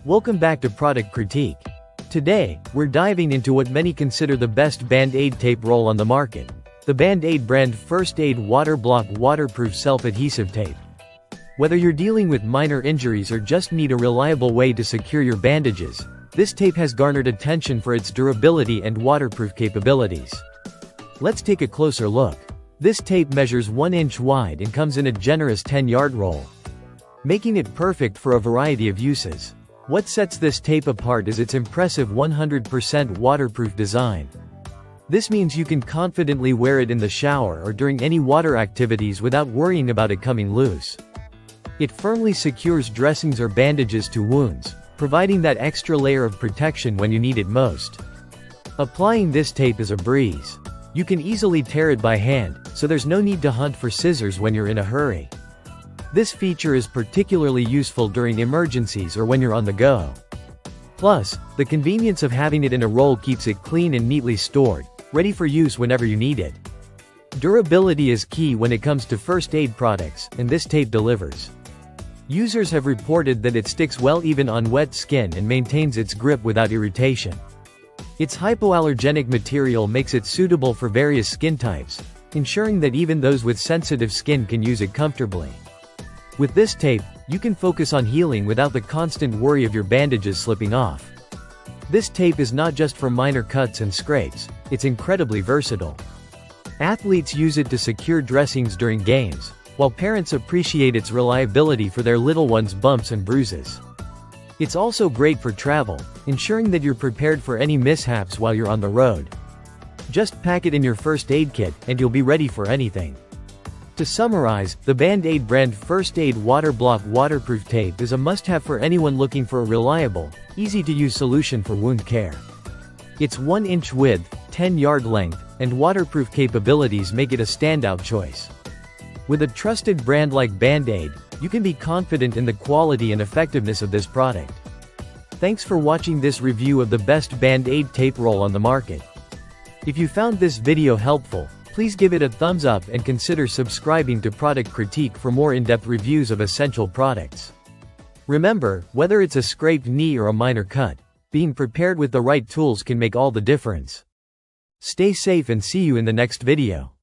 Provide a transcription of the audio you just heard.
Welcome back to Product Critique. Today, we're diving into what many consider the best Bandaid tape roll on the market. The Bandaid brand First Aid Water Block Waterproof Self-Adhesive Tape. Whether you're dealing with minor injuries or just need a reliable way to secure your bandages, this tape has garnered attention for its durability and waterproof capabilities. Let's take a closer look. This tape measures 1 inch wide and comes in a generous 10-yard roll, making it perfect for a variety of uses. What sets this tape apart is its impressive 100% waterproof design. This means you can confidently wear it in the shower or during any water activities without worrying about it coming loose. It firmly secures dressings or bandages to wounds, providing that extra layer of protection when you need it most. Applying this tape is a breeze. You can easily tear it by hand, so there's no need to hunt for scissors when you're in a hurry. This feature is particularly useful during emergencies or when you're on the go. Plus, the convenience of having it in a roll keeps it clean and neatly stored, ready for use whenever you need it. Durability is key when it comes to first aid products, and this tape delivers. Users have reported that it sticks well even on wet skin and maintains its grip without irritation. Its hypoallergenic material makes it suitable for various skin types, ensuring that even those with sensitive skin can use it comfortably. With this tape, you can focus on healing without the constant worry of your bandages slipping off. This tape is not just for minor cuts and scrapes, it's incredibly versatile. Athletes use it to secure dressings during games, while parents appreciate its reliability for their little ones' bumps and bruises. It's also great for travel, ensuring that you're prepared for any mishaps while you're on the road. Just pack it in your first aid kit, and you'll be ready for anything. To summarize, the Bandaid brand First Aid Water Block Waterproof Tape is a must-have for anyone looking for a reliable, easy-to-use solution for wound care. Its 1 inch width, 10-yard length, and waterproof capabilities make it a standout choice. With a trusted brand like Bandaid, you can be confident in the quality and effectiveness of this product. Thanks for watching this review of the best Bandaid tape roll on the market. If you found this video helpful, please give it a thumbs up and consider subscribing to Product Critique for more in-depth reviews of essential products. Remember, whether it's a scraped knee or a minor cut, being prepared with the right tools can make all the difference. Stay safe and see you in the next video.